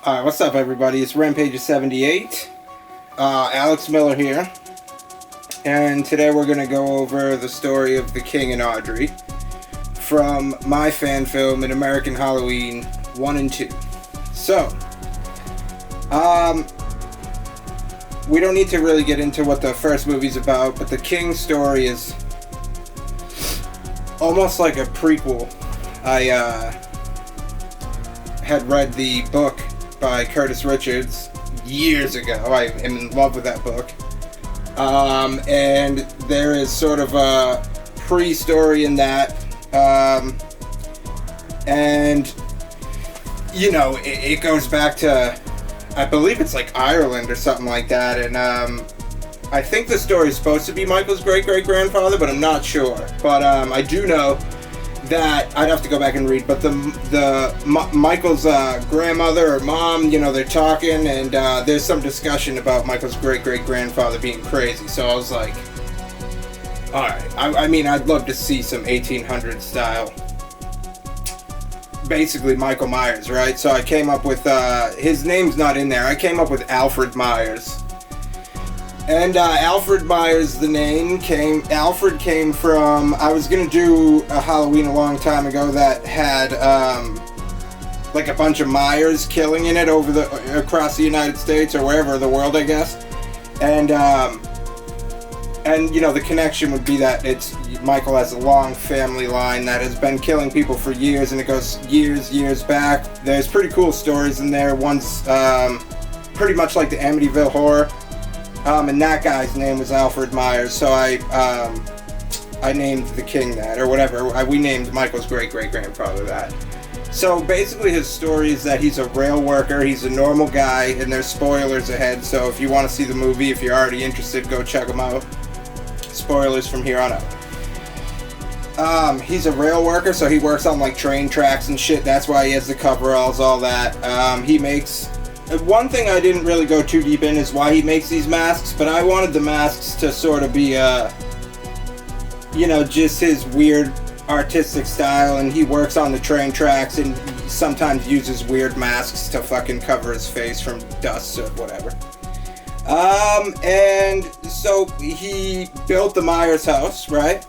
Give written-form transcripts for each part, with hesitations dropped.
Alright, what's up everybody? It's Rampager78. Alex Miller here. And today we're going to go over the story of the King and Audrey from my fan film, An American Halloween 1 and 2. So, we don't need to really get into what the first movie's about, but the King story is almost like a prequel. I had read the book by Curtis Richards years ago. I am in love with that book. And there is sort of a pre-story in that. And, you know, it goes back to, I believe it's like Ireland or something like that. And I think the story is supposed to be Michael's great-great-grandfather, but I'm not sure. But I do know that I'd have to go back and read, but Michael's grandmother or mom, you know, they're talking, and there's some discussion about Michael's great-great-grandfather being crazy. So I was like, all right. I mean, I'd love to see some 1800s style, basically Michael Myers, right? So I came up with his name's not in there. I came up with Alfred Myers. And Alfred Myers, the name Alfred came from, I was going to do a Halloween a long time ago that had like a bunch of Myers killing in it across the United States or wherever, the world, I guess. And you know, the connection would be that Michael has a long family line that has been killing people for years, and it goes years back. There's pretty cool stories in there. One's pretty much like the Amityville Horror. And that guy's name was Alfred Myers, so I named the King that, or whatever. We named Michael's great-great-grandfather that. So basically his story is that he's a rail worker, he's a normal guy, and there's spoilers ahead, so if you want to see the movie, if you're already interested, go check them out. Spoilers from here on out. He's a rail worker, so he works on like train tracks and shit. That's why he has the coveralls, all that. He makes... One thing I didn't really go too deep in is why he makes these masks, but I wanted the masks to sort of be, you know, just his weird artistic style, and he works on the train tracks and sometimes uses weird masks to fucking cover his face from dust or whatever. And so he built the Myers house, right?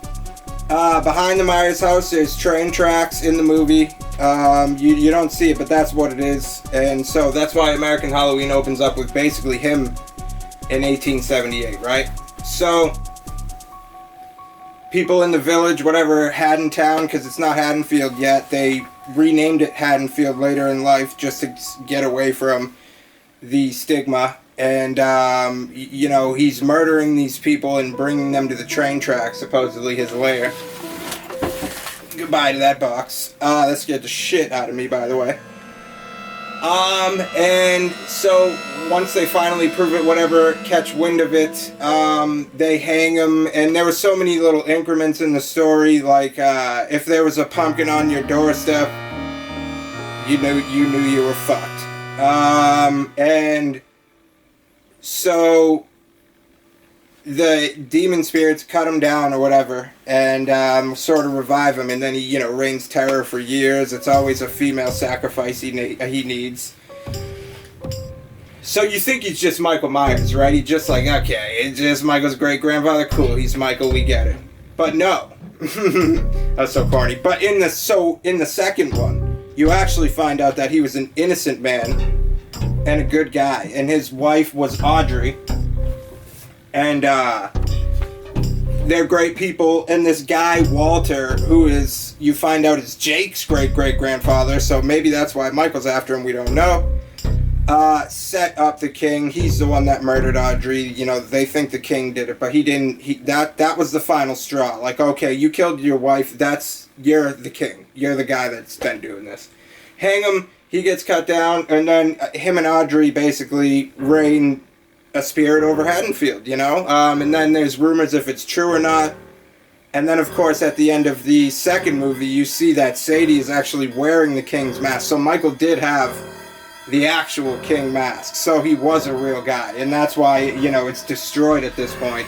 Behind the Myers house there's train tracks in the movie. You don't see it, but that's what it is. And so that's why American Halloween opens up with basically him in 1878, right? So people in the village, whatever, Haddontown, because it's not Haddonfield yet, they renamed it Haddonfield later in life just to get away from the stigma. And, you know, he's murdering these people and bringing them to the train tracks, supposedly his lair. Goodbye to that box. That scared the shit out of me, by the way. And so once they finally prove it, whatever, catch wind of it, they hang him. And there were so many little increments in the story, like if there was a pumpkin on your doorstep, you knew you were fucked. And so the demon spirits cut him down or whatever, and sort of revive him, and then he, you know, reigns terror for years. It's always a female sacrifice he needs. So you think he's just Michael Myers, right? He's just like, okay, it's just Michael's great-grandfather, cool, he's Michael, we get it. But no. That's so corny. But in the second one, you actually find out that he was an innocent man and a good guy, and his wife was Audrey. And they're great people, and this guy, Walter, who is, you find out is Jake's great-great-grandfather, so maybe that's why Michael's after him, we don't know, set up the King. He's the one that murdered Audrey. You know, they think the King did it, but he didn't. That was the final straw. Like, okay, you killed your wife, you're the King. You're the guy that's been doing this. Hang him, he gets cut down, and then him and Audrey basically reign a spirit over Haddonfield, you know? And then there's rumors if it's true or not. And then, of course, at the end of the second movie, you see that Sadie is actually wearing the King's mask. So Michael did have the actual King mask. So he was a real guy. And that's why, you know, it's destroyed at this point.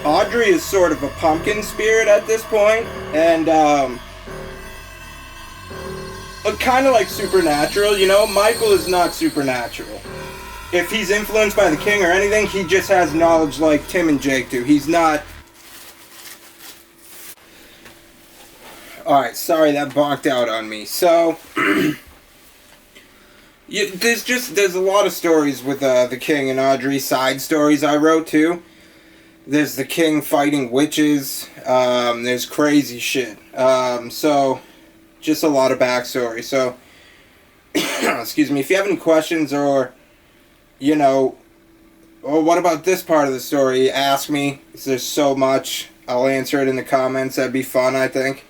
Audrey is sort of a pumpkin spirit at this point. And kind of like supernatural, you know? Michael is not supernatural. If he's influenced by the king or anything, he just has knowledge like Tim and Jake do. He's not... Alright, sorry that bonked out on me. So, there's a lot of stories with the king and Audrey, side stories I wrote too. There's the king fighting witches, there's crazy shit. So, just a lot of backstory. So, excuse me, if you have any questions or, you know, or what about this part of the story, ask me. There's so much. I'll answer it in the comments. That'd be fun, I think.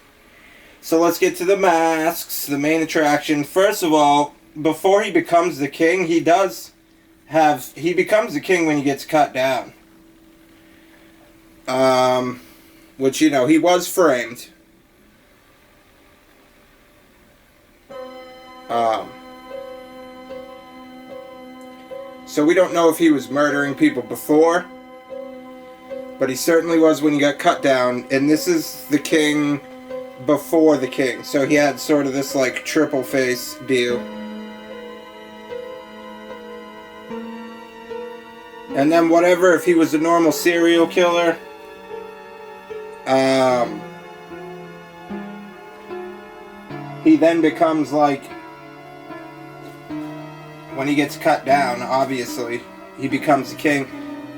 So let's get to the masks, the main attraction. First of all, before he becomes the king, he becomes the king when he gets cut down. Which, you know, he was framed. So we don't know if he was murdering people before, but he certainly was when he got cut down, and this is the king before the king, so he had sort of this like triple face deal. And then whatever, if he was a normal serial killer, he then becomes like, when he gets cut down, obviously, he becomes the king.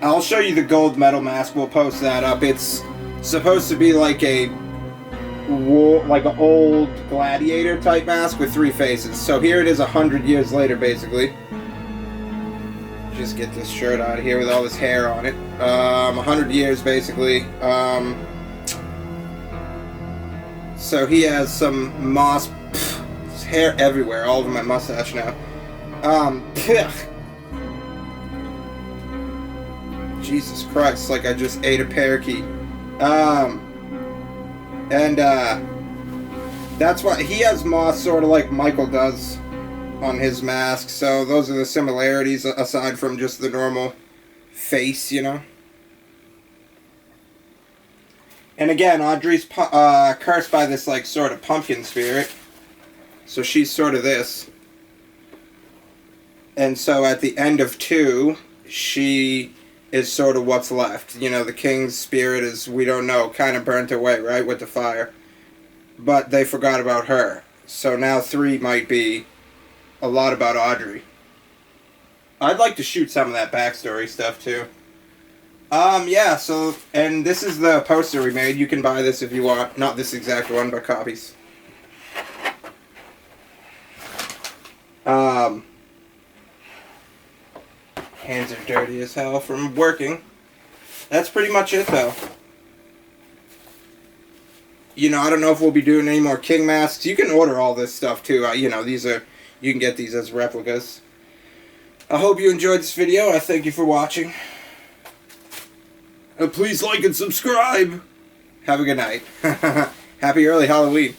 I'll show you the gold medal mask, we'll post that up. It's supposed to be like an old gladiator type mask with 3 faces. So here it is 100 years later, basically. Just get this shirt out of here with all this hair on it. 100 years, basically. So he has some moss, hair everywhere, all over my mustache now. Jesus Christ, like I just ate a parakeet. That's why he has moss sort of like Michael does on his mask, so those are the similarities aside from just the normal face, you know? And again, Audrey's cursed by this like sort of pumpkin spirit, so she's sort of this. And so at the end of 2, she is sort of what's left. You know, the king's spirit is, we don't know, kind of burnt away, right, with the fire. But they forgot about her. So now 3 might be a lot about Audrey. I'd like to shoot some of that backstory stuff, too. Yeah, so, and this is the poster we made. You can buy this if you want. Not this exact one, but copies. Hands are dirty as hell from working. That's pretty much it, though. You know, I don't know if we'll be doing any more king masks. You can order all this stuff, too. You know, you can get these as replicas. I hope you enjoyed this video. I thank you for watching. Please like and subscribe. Have a good night. Happy early Halloween.